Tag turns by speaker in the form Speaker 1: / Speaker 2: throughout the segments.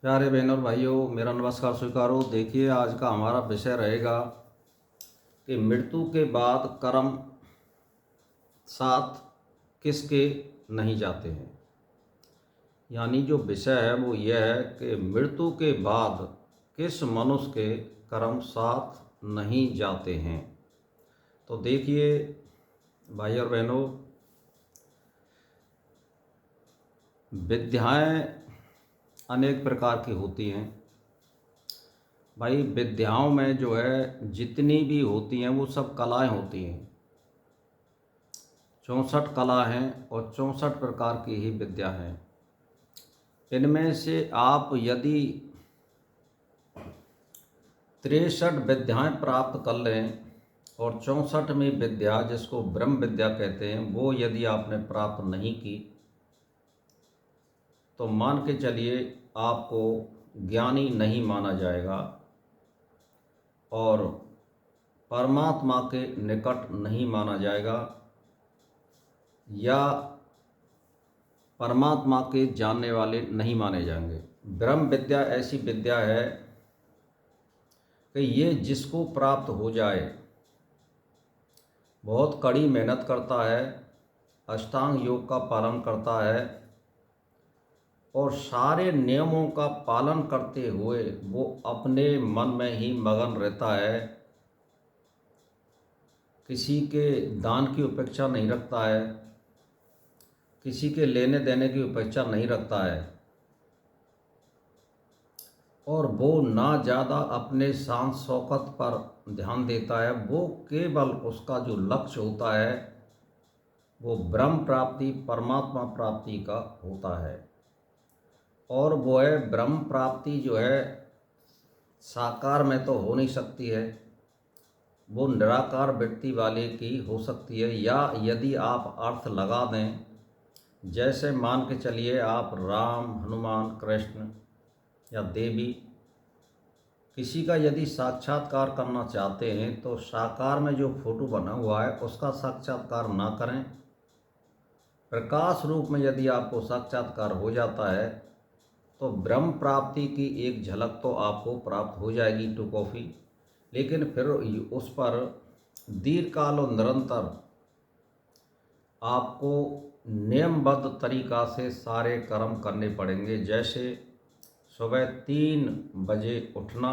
Speaker 1: प्यारे बहनों और भाइयों, मेरा नमस्कार स्वीकारो। देखिए, आज का हमारा विषय रहेगा कि मृत्यु के बाद कर्म साथ किसके नहीं जाते हैं। यानी जो विषय है वो यह है कि मृत्यु के बाद किस मनुष्य के कर्म साथ नहीं जाते हैं। तो देखिए भाई और बहनों, विद्याएं अनेक प्रकार की होती हैं। भाई, विद्याओं में जो है जितनी भी होती हैं वो सब कलाएं होती हैं। 64 कला हैं और 64 प्रकार की ही विद्या हैं। इनमें से आप यदि 63 विद्याएं प्राप्त कर लें और 64वीं विद्या, जिसको ब्रह्म विद्या कहते हैं, वो यदि आपने प्राप्त नहीं की तो मान के चलिए आपको ज्ञानी नहीं माना जाएगा और परमात्मा के निकट नहीं माना जाएगा या परमात्मा के जानने वाले नहीं माने जाएंगे। ब्रह्म विद्या ऐसी विद्या है कि ये जिसको प्राप्त हो जाए बहुत कड़ी मेहनत करता है, अष्टांग योग का पालन करता है और सारे नियमों का पालन करते हुए वो अपने मन में ही मगन रहता है। किसी के दान की उपेक्षा नहीं रखता है, किसी के लेने देने की उपेक्षा नहीं रखता है और वो ना ज़्यादा अपने शान शौकत पर ध्यान देता है। वो केवल उसका जो लक्ष्य होता है वो ब्रह्म प्राप्ति, परमात्मा प्राप्ति का होता है। और वो है ब्रह्म प्राप्ति जो है साकार में तो हो नहीं सकती है, वो निराकार वृत्ति वाले की हो सकती है। या यदि आप अर्थ लगा दें, जैसे मान के चलिए आप राम, हनुमान, कृष्ण या देवी, किसी का यदि साक्षात्कार करना चाहते हैं तो साकार में जो फोटो बना हुआ है उसका साक्षात्कार ना करें। प्रकाश रूप में यदि आपको साक्षात्कार हो जाता है तो ब्रह्म प्राप्ति की एक झलक तो आपको प्राप्त हो जाएगी, टू कॉफ़ी। लेकिन फिर उस पर दीर्घकाल और निरंतर आपको नियमबद्ध तरीका से सारे कर्म करने पड़ेंगे। जैसे सुबह 3 बजे उठना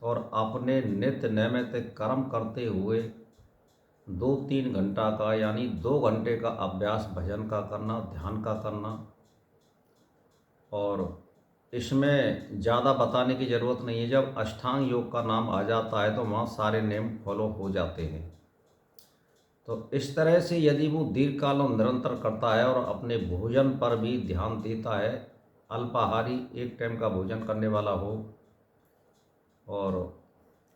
Speaker 1: और अपने नित्य नैमित्तिक कर्म करते हुए 2-3 घंटा का यानी 2 घंटे का अभ्यास भजन का करना, ध्यान का करना। और इसमें ज़्यादा बताने की ज़रूरत नहीं है, जब अष्टांग योग का नाम आ जाता है तो वहाँ सारे नियम फॉलो हो जाते हैं। तो इस तरह से यदि वो दीर्घकाल और निरंतर करता है और अपने भोजन पर भी ध्यान देता है, अल्पाहारी एक टाइम का भोजन करने वाला हो और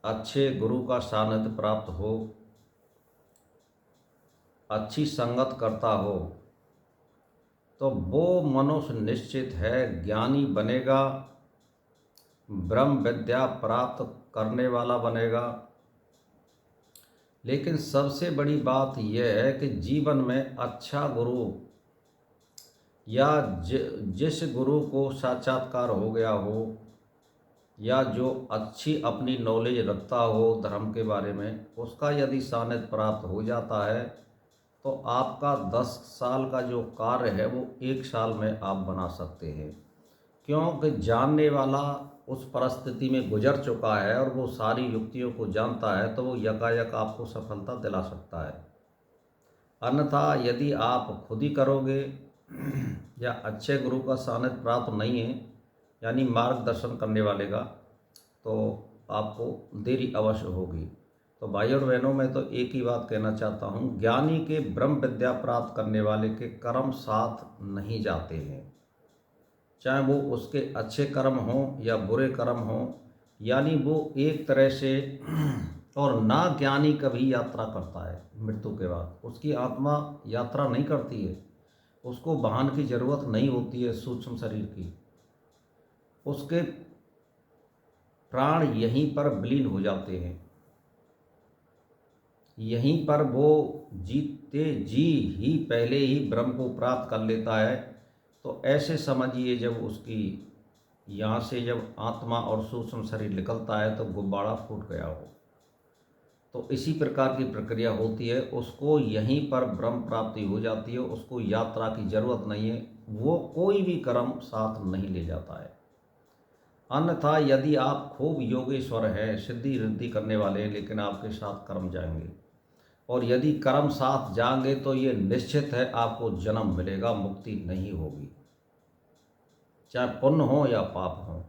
Speaker 1: अच्छे गुरु का सानिध्य प्राप्त हो, अच्छी संगत करता हो, तो वो मनुष्य निश्चित है ज्ञानी बनेगा, ब्रह्म विद्या प्राप्त करने वाला बनेगा। लेकिन सबसे बड़ी बात यह है कि जीवन में अच्छा गुरु या जिस गुरु को साक्षात्कार हो गया हो या जो अच्छी अपनी नॉलेज रखता हो धर्म के बारे में, उसका यदि सानिध्य प्राप्त हो जाता है तो आपका 10 साल का जो कार्य है वो 1 साल में आप बना सकते हैं। क्योंकि जानने वाला उस परिस्थिति में गुजर चुका है और वो सारी युक्तियों को जानता है, तो वो यकायक आपको सफलता दिला सकता है। अन्यथा यदि आप खुद ही करोगे या अच्छे गुरु का सानिध्य प्राप्त नहीं है यानी मार्गदर्शन करने वाले का, तो आपको देरी अवश्य होगी। तो भाई और बहनों, मैं तो एक ही बात कहना चाहता हूँ, ज्ञानी के ब्रह्म विद्या प्राप्त करने वाले के कर्म साथ नहीं जाते हैं। चाहे वो उसके अच्छे कर्म हों या बुरे कर्म हों, यानी वो एक तरह से और ना ज्ञानी कभी यात्रा करता है मृत्यु के बाद, उसकी आत्मा यात्रा नहीं करती है, उसको वाहन की ज़रूरत नहीं होती है सूक्ष्म शरीर की। उसके प्राण यहीं पर विलीन हो जाते हैं, यहीं पर वो जीते जी ही पहले ही ब्रह्म को प्राप्त कर लेता है। तो ऐसे समझिए, जब उसकी यहाँ से जब आत्मा और सूक्ष्म शरीर निकलता है तो गुब्बारा फूट गया हो। तो इसी प्रकार की प्रक्रिया होती है, उसको यहीं पर ब्रह्म प्राप्ति हो जाती है, उसको यात्रा की जरूरत नहीं है, वो कोई भी कर्म साथ नहीं ले जाता है। अन्यथा यदि आप खूब योगेश्वर हैं, सिद्धि रिद्धि करने वाले हैं, लेकिन आपके साथ कर्म जाएंगे, और यदि कर्म साथ जाएंगे तो ये निश्चित है आपको जन्म मिलेगा, मुक्ति नहीं होगी, चाहे पुण्य हो या पाप हो।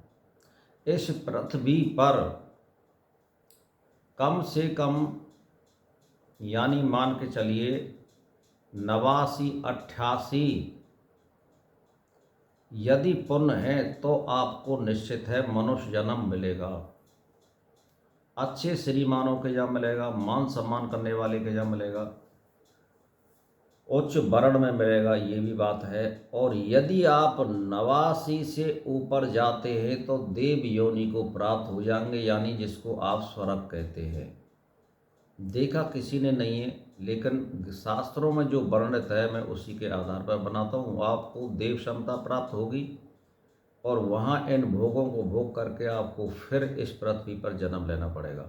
Speaker 1: इस पृथ्वी पर कम से कम यानी मान के चलिए 89-88 यदि पुण्य है तो आपको निश्चित है मनुष्य जन्म मिलेगा, अच्छे श्रीमानों के जन्म मिलेगा, मान सम्मान करने वाले के जन्म मिलेगा, उच्च वर्ण में मिलेगा, ये भी बात है। और यदि आप 89 से ऊपर जाते हैं तो देव योनि को प्राप्त हो जाएंगे, यानी जिसको आप स्वर्ग कहते हैं। देखा किसी ने नहीं है, लेकिन शास्त्रों में जो वर्णित है मैं उसी के आधार पर बनाता हूँ। आपको देव क्षमता प्राप्त होगी और वहाँ इन भोगों को भोग करके आपको फिर इस पृथ्वी पर जन्म लेना पड़ेगा।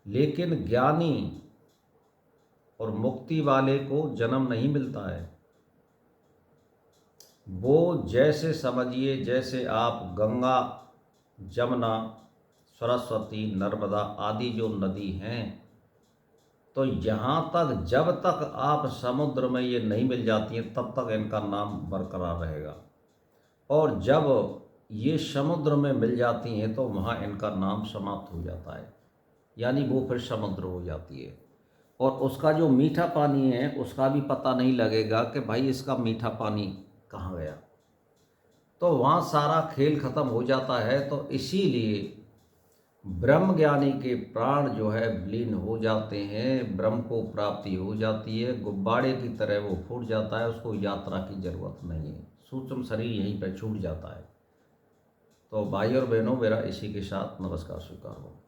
Speaker 1: लेकिन ज्ञानी और मुक्ति वाले को जन्म नहीं मिलता है। वो जैसे समझिए, जैसे आप गंगा, जमुना, सरस्वती, नर्मदा आदि जो नदी हैं, तो यहाँ तक जब तक आप समुद्र में ये नहीं मिल जाती हैं तब तक इनका नाम बरकरार रहेगा, और जब ये समुद्र में मिल जाती हैं तो वहाँ इनका नाम समाप्त हो जाता है, यानी वो फिर समुद्र हो जाती है। और उसका जो मीठा पानी है उसका भी पता नहीं लगेगा कि भाई इसका मीठा पानी कहाँ गया, तो वहाँ सारा खेल खत्म हो जाता है। तो इसीलिए ब्रह्म ज्ञानी के प्राण जो है विलीन हो जाते हैं, ब्रह्म को प्राप्ति हो जाती है, गुब्बारे की तरह वो फूट जाता है, उसको यात्रा की जरूरत नहीं है, सूक्ष्म शरीर यहीं पर छूट जाता है। तो भाई और बहनों, मेरा इसी के साथ नमस्कार स्वीकार हो।